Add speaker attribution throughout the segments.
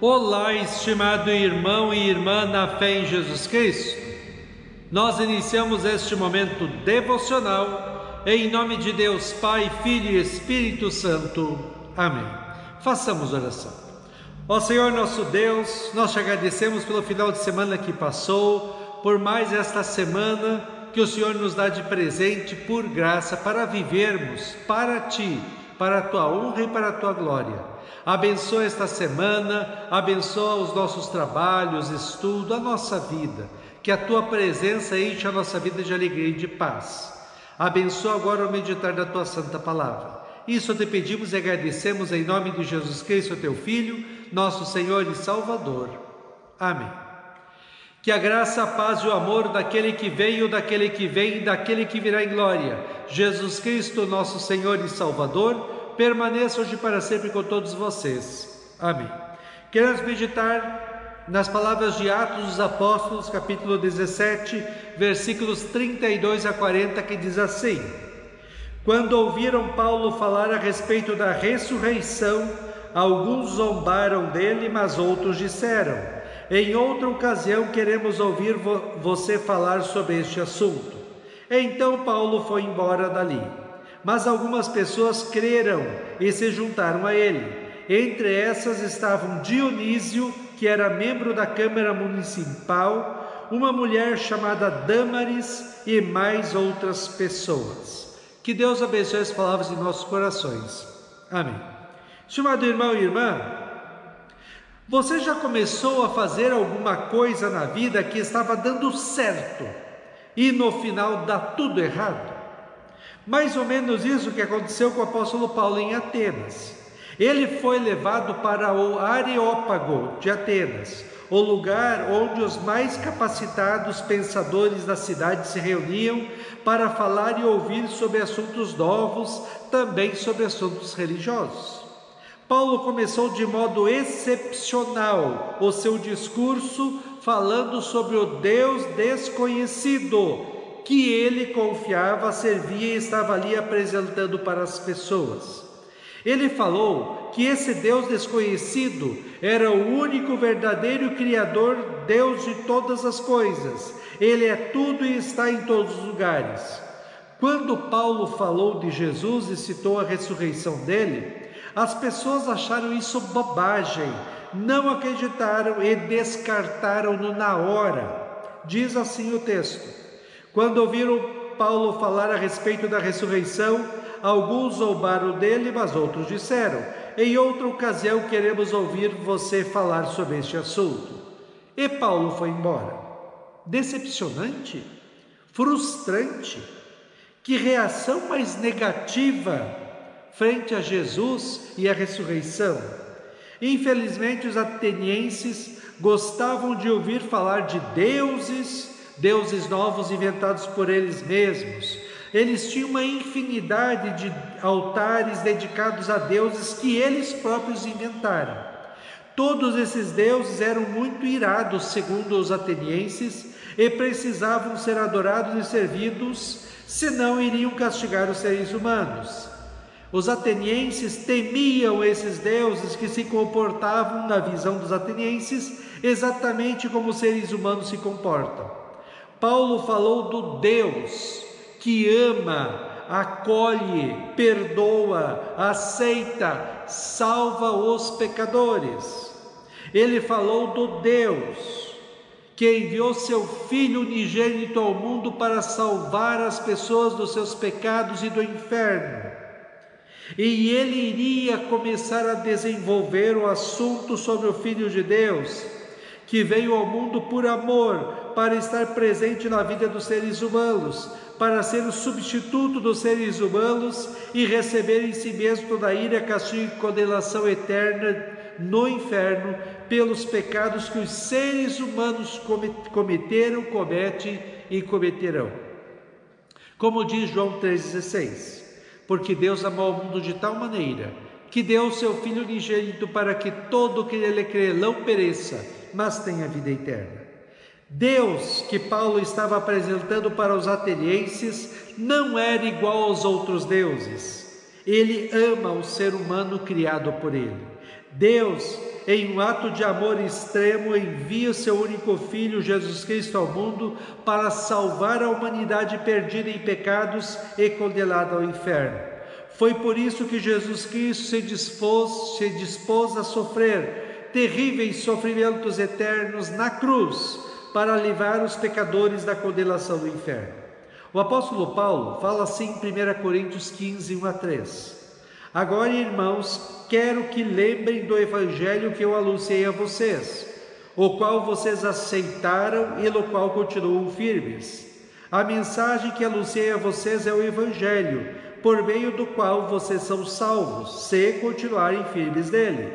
Speaker 1: Olá, estimado irmão e irmã na fé em Jesus Cristo. Nós iniciamos este momento devocional em nome de Deus Pai, Filho e Espírito Santo. Amém. Façamos oração. Ó Senhor nosso Deus, nós te agradecemos pelo final de semana que passou, por mais esta semana que o Senhor nos dá de presente por graça para vivermos para Ti, para a Tua honra e para a Tua glória. Abençoa esta semana, abençoa os nossos trabalhos, estudo, a nossa vida, que a Tua presença enche a nossa vida de alegria e de paz. Abençoa agora o meditar da Tua Santa Palavra. Isso te pedimos e agradecemos em nome de Jesus Cristo, Teu Filho, nosso Senhor e Salvador. Amém. Que a graça, a paz e o amor daquele que veio, daquele que vem e daquele que virá em glória, Jesus Cristo, nosso Senhor e Salvador, permaneça hoje para sempre com todos vocês. Amém. Queremos meditar nas palavras de Atos dos Apóstolos, capítulo 17, versículos 32 a 40, que diz assim: Quando ouviram Paulo falar a respeito da ressurreição, alguns zombaram dele, mas outros disseram: em outra ocasião queremos ouvir você falar sobre este assunto. Então Paulo foi embora dali. Mas algumas pessoas creram e se juntaram a ele. Entre essas estavam Dionísio, que era membro da Câmara Municipal, uma mulher chamada Dâmaris e mais outras pessoas. Que Deus abençoe as palavras em nossos corações. Amém. Estimado irmão e irmã, você já começou a fazer alguma coisa na vida que estava dando certo e no final dá tudo errado? Mais ou menos isso que aconteceu com o apóstolo Paulo em Atenas. Ele foi levado para o Areópago de Atenas, o lugar onde os mais capacitados pensadores da cidade se reuniam para falar e ouvir sobre assuntos novos, também sobre assuntos religiosos. Paulo começou de modo excepcional o seu discurso falando sobre o Deus desconhecido, que ele confiava, servia e estava ali apresentando para as pessoas. Ele falou que esse Deus desconhecido era o único verdadeiro Criador, Deus de todas as coisas. Ele é tudo e está em todos os lugares. Quando Paulo falou de Jesus e citou a ressurreição dele, as pessoas acharam isso bobagem, não acreditaram e descartaram-no na hora. Diz assim o texto: Quando ouviram Paulo falar a respeito da ressurreição, alguns zombaram dele, mas outros disseram: em outra ocasião queremos ouvir você falar sobre este assunto. E Paulo foi embora. Decepcionante? Frustrante? Que reação mais negativa frente a Jesus e a ressurreição? Infelizmente, os atenienses gostavam de ouvir falar de deuses novos inventados por eles mesmos. Eles tinham uma infinidade de altares dedicados a deuses que eles próprios inventaram. Todos esses deuses eram muito irados, segundo os atenienses, e precisavam ser adorados e servidos, senão iriam castigar os seres humanos. Os atenienses temiam esses deuses que se comportavam, na visão dos atenienses, exatamente como os seres humanos se comportam. Paulo falou do Deus que ama, acolhe, perdoa, aceita, salva os pecadores. Ele falou do Deus que enviou seu Filho unigênito ao mundo para salvar as pessoas dos seus pecados e do inferno. E ele iria começar a desenvolver o assunto sobre o Filho de Deus, que veio ao mundo por amor, para estar presente na vida dos seres humanos, para ser o substituto dos seres humanos e receber em si mesmo toda a ira, castigo e condenação eterna no inferno pelos pecados que os seres humanos cometeram, cometem e cometerão. Como diz João 3,16, porque Deus amou o mundo de tal maneira que deu o seu Filho unigênito para que todo que nele crê não pereça, mas tenha vida eterna. Deus que Paulo estava apresentando para os atenienses não era igual aos outros deuses. Ele ama o ser humano criado por ele. Deus em um ato de amor extremo, envia seu único Filho, Jesus Cristo, ao mundo para salvar a humanidade perdida em pecados e condenada ao inferno. Foi por isso que Jesus Cristo se dispôs a sofrer terríveis sofrimentos eternos na cruz para livrar os pecadores da condenação do inferno. O apóstolo Paulo fala assim em 1 Coríntios 15, 1-3. Agora, irmãos, quero que lembrem do evangelho que eu anunciei a vocês, o qual vocês aceitaram e no qual continuam firmes. A mensagem que anunciei a vocês é o evangelho, por meio do qual vocês são salvos, se continuarem firmes nele.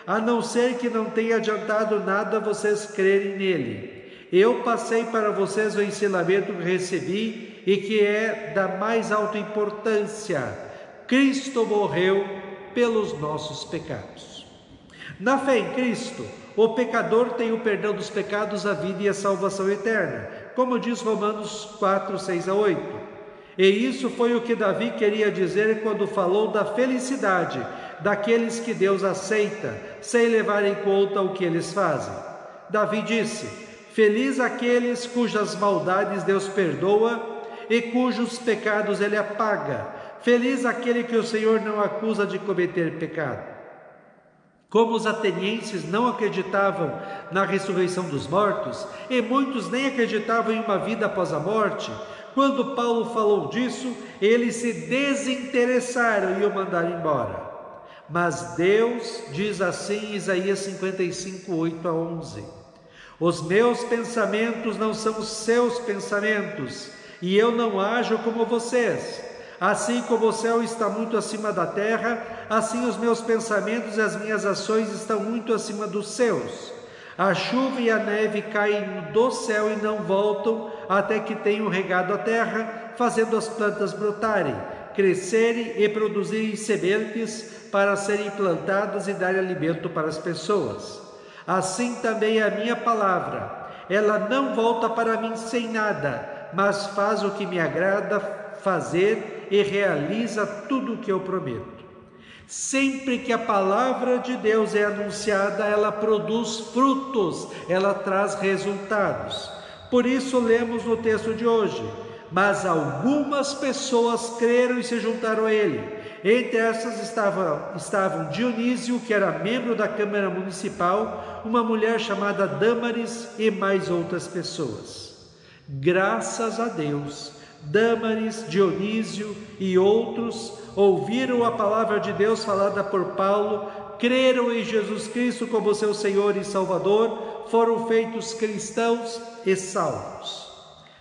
Speaker 1: A não ser que não tenha adiantado nada vocês crerem nele. Eu passei para vocês o ensinamento que recebi e que é da mais alta importância. Cristo morreu pelos nossos pecados. Na fé em Cristo, o pecador tem o perdão dos pecados, a vida e a salvação eterna, como diz Romanos 4, 6-8. E isso foi o que Davi queria dizer quando falou da felicidade daqueles que Deus aceita, sem levar em conta o que eles fazem. Davi disse: feliz aqueles cujas maldades Deus perdoa e cujos pecados Ele apaga. Feliz aquele que o Senhor não acusa de cometer pecado. Como os atenienses não acreditavam na ressurreição dos mortos, e muitos nem acreditavam em uma vida após a morte, quando Paulo falou disso, eles se desinteressaram e o mandaram embora. Mas Deus diz assim em Isaías 55, 8-11: os meus pensamentos não são os seus pensamentos, e eu não ajo como vocês. Assim como o céu está muito acima da terra, assim os meus pensamentos e as minhas ações estão muito acima dos seus. A chuva e a neve caem do céu e não voltam até que tenham regado a terra, fazendo as plantas brotarem, crescerem e produzirem sementes para serem plantadas e darem alimento para as pessoas. Assim também a minha palavra, ela não volta para mim sem nada, mas faz o que me agrada fazer e realiza tudo o que eu prometo. Sempre que a palavra de Deus é anunciada, ela produz frutos, ela traz resultados. Por isso lemos no texto de hoje: mas algumas pessoas creram e se juntaram a ele. Entre essas estavam Dionísio, que era membro da Câmara Municipal, uma mulher chamada Dâmaris e mais outras pessoas. Graças a Deus, Dâmaris, Dionísio e outros ouviram a palavra de Deus falada por Paulo, creram em Jesus Cristo como seu Senhor e Salvador, foram feitos cristãos e salvos.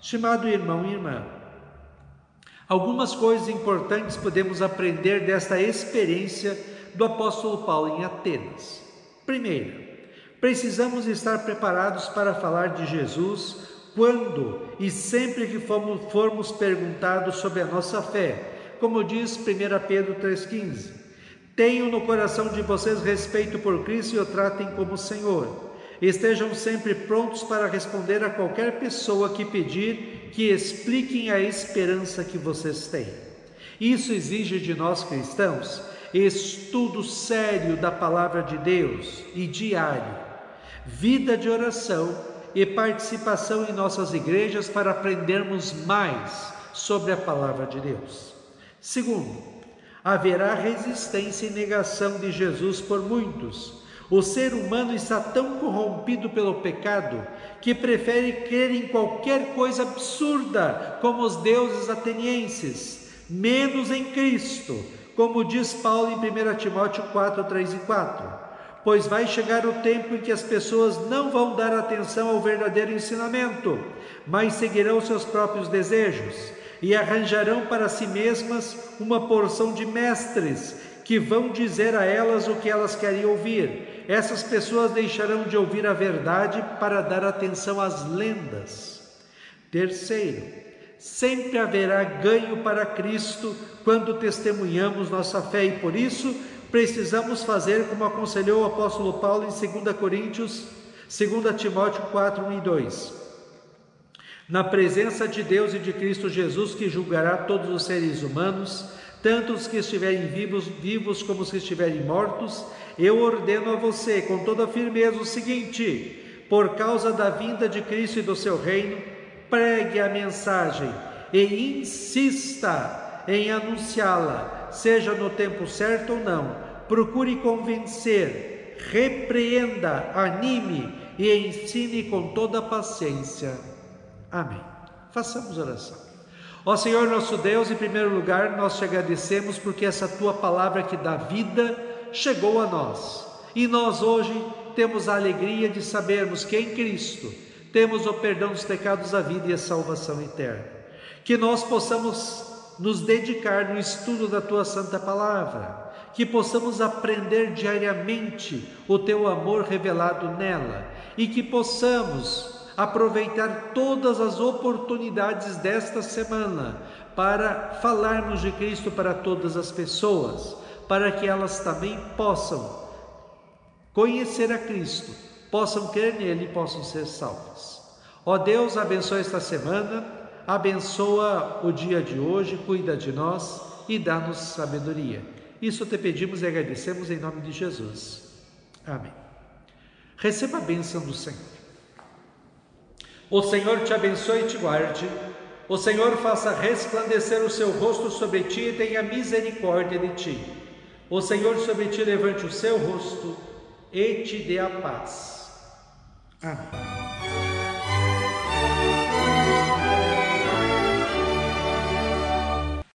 Speaker 1: Estimado irmão e irmã, algumas coisas importantes podemos aprender desta experiência do apóstolo Paulo em Atenas. Primeiro, precisamos estar preparados para falar de Jesus quando e sempre que formos perguntados sobre a nossa fé, como diz 1 Pedro 3,15. Tenham no coração de vocês respeito por Cristo e o tratem como Senhor. Estejam sempre prontos para responder a qualquer pessoa que pedir que expliquem a esperança que vocês têm. Isso exige de nós cristãos estudo sério da palavra de Deus e diário, vida de oração e participação em nossas igrejas para aprendermos mais sobre a palavra de Deus. Segundo, haverá resistência e negação de Jesus por muitos. O ser humano está tão corrompido pelo pecado que prefere crer em qualquer coisa absurda, como os deuses atenienses, menos em Cristo, como diz Paulo em 1 Timóteo 4, 3 e 4. Pois vai chegar o tempo em que as pessoas não vão dar atenção ao verdadeiro ensinamento, mas seguirão seus próprios desejos e arranjarão para si mesmas uma porção de mestres que vão dizer a elas o que elas querem ouvir. Essas pessoas deixarão de ouvir a verdade para dar atenção às lendas. Terceiro, sempre haverá ganho para Cristo quando testemunhamos nossa fé e por isso precisamos fazer como aconselhou o apóstolo Paulo em 2 Timóteo 4, 1 e 2. Na presença de Deus e de Cristo Jesus, que julgará todos os seres humanos, tanto os que estiverem vivos como os que estiverem mortos, eu ordeno a você com toda firmeza o seguinte: por causa da vinda de Cristo e do seu reino, pregue a mensagem e insista em anunciá-la, seja no tempo certo ou não. Procure convencer, repreenda, anime e ensine com toda paciência. Amém. Façamos oração. Ó Senhor nosso Deus, em primeiro lugar, nós te agradecemos porque essa tua palavra que dá vida chegou a nós. E nós hoje temos a alegria de sabermos que em Cristo temos o perdão dos pecados, a vida e a salvação eterna. Que nós possamos nos dedicar no estudo da tua santa palavra, que possamos aprender diariamente o teu amor revelado nela e que possamos aproveitar todas as oportunidades desta semana para falarmos de Cristo para todas as pessoas, para que elas também possam conhecer a Cristo, possam crer nele e possam ser salvas. Ó Deus, abençoa esta semana, abençoa o dia de hoje, cuida de nós e dá-nos sabedoria. Isso te pedimos e agradecemos em nome de Jesus. Amém. Receba a bênção do Senhor. O Senhor te abençoe e te guarde. O Senhor faça resplandecer o seu rosto sobre ti e tenha misericórdia de ti. O Senhor sobre ti levante o seu rosto e te dê a paz. Amém.